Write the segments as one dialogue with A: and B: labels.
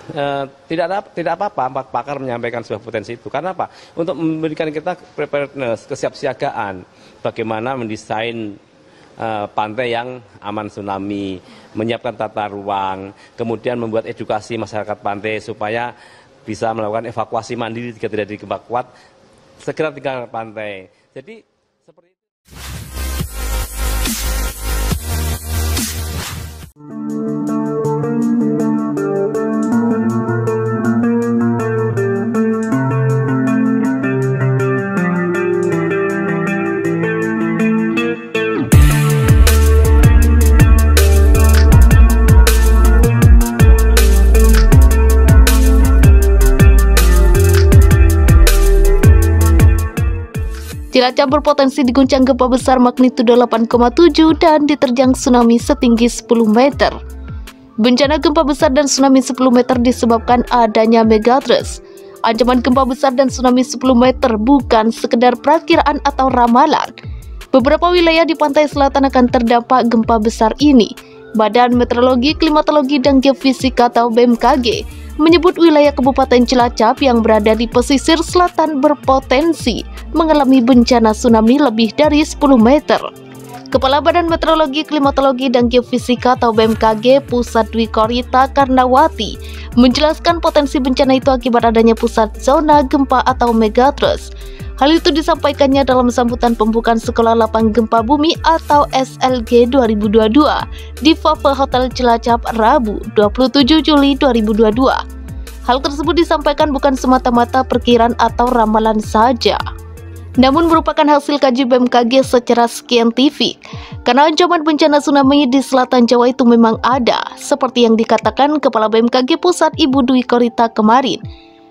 A: Tidak apa-apa pakar menyampaikan sebuah potensi itu. Karena apa? Untuk memberikan kita preparedness, kesiapsiagaan, bagaimana mendesain pantai yang aman tsunami, menyiapkan tata ruang, kemudian membuat edukasi masyarakat pantai supaya bisa melakukan evakuasi mandiri jika terjadi gempa kuat, segera tinggalkan pantai. Jadi seperti itu.
B: Cilacap berpotensi diguncang gempa besar magnitudo 8,7 dan diterjang tsunami setinggi 10 meter. Bencana gempa besar dan tsunami 10 meter disebabkan adanya megatrust. Ancaman gempa besar dan tsunami 10 meter bukan sekedar perakiraan atau ramalan. Beberapa wilayah di pantai selatan akan terdampak gempa besar ini. Badan Meteorologi, Klimatologi, dan Geofisika atau BMKG menyebut wilayah Kabupaten Cilacap yang berada di pesisir selatan berpotensi mengalami bencana tsunami lebih dari 10 meter. Kepala Badan Meteorologi, Klimatologi, dan Geofisika atau BMKG Pusat Dwi Korita Karnawati menjelaskan potensi bencana itu akibat adanya pusat zona gempa atau megatrust. Hal itu disampaikannya dalam sambutan pembukaan Sekolah Lapang Gempa Bumi atau SLG 2022 di Fave Hotel Cilacap Rabu 27 Juli 2022. Hal tersebut disampaikan bukan semata-mata perkiraan atau ramalan saja, namun merupakan hasil kaji BMKG secara saintifik. Karena ancaman bencana tsunami di selatan Jawa itu memang ada, seperti yang dikatakan Kepala BMKG Pusat Ibu Dwi Korita kemarin,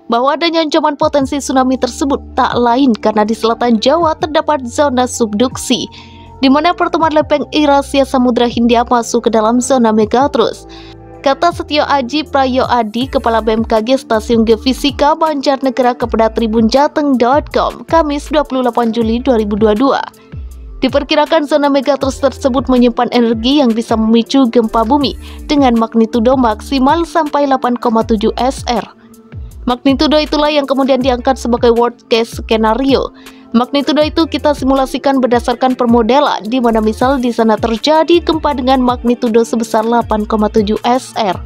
B: bahwa adanya ancaman potensi tsunami tersebut tak lain karena di selatan Jawa terdapat zona subduksi, di mana pertemuan lepeng Eurasia Samudra Hindia masuk ke dalam zona megatrust. Kata Setio Aji Prayoadi, Kepala BMKG Stasiun Geofisika Banjarnegara kepada tribunjateng.com, Kamis 28 Juli 2022. Diperkirakan zona megatrust tersebut menyimpan energi yang bisa memicu gempa bumi dengan magnitudo maksimal sampai 8,7 SR. Magnitudo itulah yang kemudian diangkat sebagai worst case skenario. Magnitudo itu kita simulasikan berdasarkan permodelan, di mana misal di sana terjadi gempa dengan magnitudo sebesar 8,7 SR.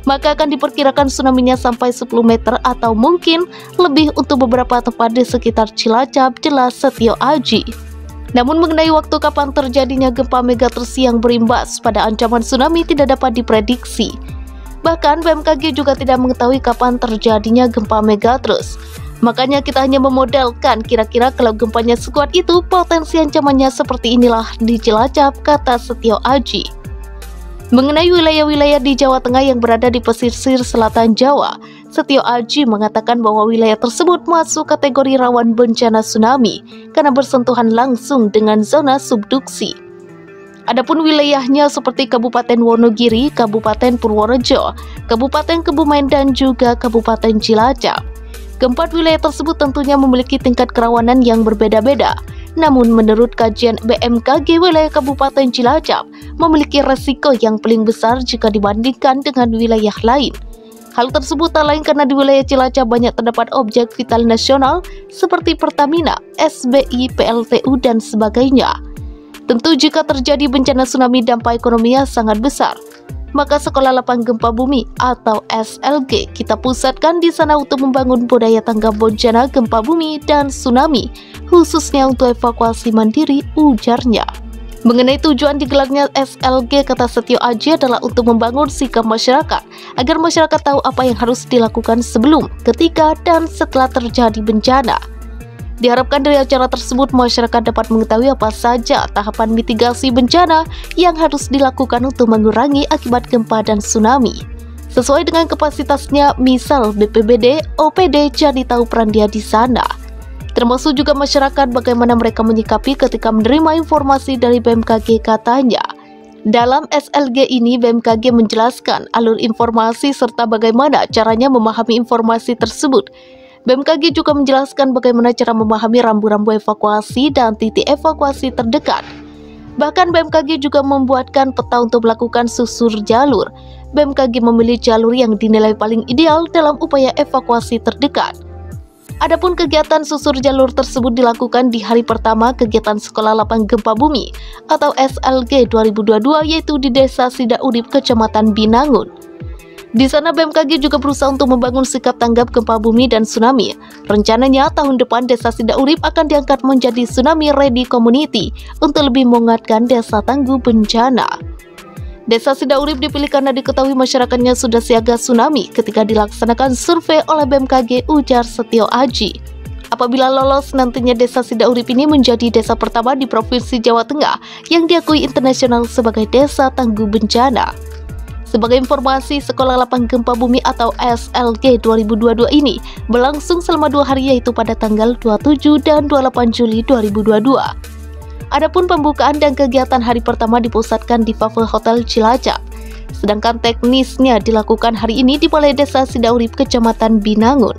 B: Maka akan diperkirakan tsunami-nya sampai 10 meter atau mungkin lebih untuk beberapa tempat di sekitar Cilacap, jelas Setio Aji. Namun mengenai waktu kapan terjadinya gempa megatrust yang berimbas pada ancaman tsunami tidak dapat diprediksi. Bahkan BMKG juga tidak mengetahui kapan terjadinya gempa megatrust. Makanya kita hanya memodelkan kira-kira kalau gempanya sekuat itu potensi ancamannya seperti inilah di Cilacap, kata Setio Aji. Mengenai wilayah-wilayah di Jawa Tengah yang berada di pesisir selatan Jawa, Setio Aji mengatakan bahwa wilayah tersebut masuk kategori rawan bencana tsunami karena bersentuhan langsung dengan zona subduksi. Adapun wilayahnya seperti Kabupaten Wonogiri, Kabupaten Purworejo, Kabupaten Kebumen, dan juga Kabupaten Cilacap. Keempat wilayah tersebut tentunya memiliki tingkat kerawanan yang berbeda-beda. Namun menurut kajian BMKG, wilayah Kabupaten Cilacap memiliki resiko yang paling besar jika dibandingkan dengan wilayah lain. Hal tersebut tak lain karena di wilayah Cilacap banyak terdapat objek vital nasional seperti Pertamina, SBI, PLTU, dan sebagainya. Tentu jika terjadi bencana tsunami dampak ekonominya sangat besar. Maka Sekolah Lapang Gempa Bumi atau SLG kita pusatkan di sana untuk membangun budaya tanggap bencana gempa bumi dan tsunami, khususnya untuk evakuasi mandiri, ujarnya. Mengenai tujuan digelarnya SLG, kata Setio Aji, adalah untuk membangun sikap masyarakat agar masyarakat tahu apa yang harus dilakukan sebelum, ketika, dan setelah terjadi bencana. Diharapkan dari acara tersebut masyarakat dapat mengetahui apa saja tahapan mitigasi bencana yang harus dilakukan untuk mengurangi akibat gempa dan tsunami. Sesuai dengan kapasitasnya, misal BPBD, OPD jadi tahu peran dia di sana. Termasuk juga masyarakat bagaimana mereka menyikapi ketika menerima informasi dari BMKG, katanya. Dalam SLG ini BMKG menjelaskan alur informasi serta bagaimana caranya memahami informasi tersebut. BMKG juga menjelaskan bagaimana cara memahami rambu-rambu evakuasi dan titik evakuasi terdekat. Bahkan BMKG juga membuatkan peta untuk melakukan susur jalur. BMKG memilih jalur yang dinilai paling ideal dalam upaya evakuasi terdekat. Adapun kegiatan susur jalur tersebut dilakukan di hari pertama kegiatan Sekolah Lapang Gempa Bumi atau SLG 2022, yaitu di Desa Sidaurip, Kecamatan Binangun. Di sana BMKG juga berusaha untuk membangun sikap tanggap gempa bumi dan tsunami. Rencananya tahun depan Desa Sidaurip akan diangkat menjadi Tsunami Ready Community untuk lebih menguatkan desa tangguh bencana. Desa Sidaurip dipilih karena diketahui masyarakatnya sudah siaga tsunami ketika dilaksanakan survei oleh BMKG, ujar Setio Aji. Apabila lolos, nantinya Desa Sidaurip ini menjadi desa pertama di Provinsi Jawa Tengah yang diakui internasional sebagai desa tangguh bencana. Sebagai informasi, Sekolah Lapang Gempa Bumi atau SLG 2022 ini berlangsung selama 2 hari, yaitu pada tanggal 27 dan 28 Juli 2022. Adapun pembukaan dan kegiatan hari pertama dipusatkan di Pave Hotel Cilacap, sedangkan teknisnya dilakukan hari ini di Balai Desa Sidaurip, Kecamatan Binangun.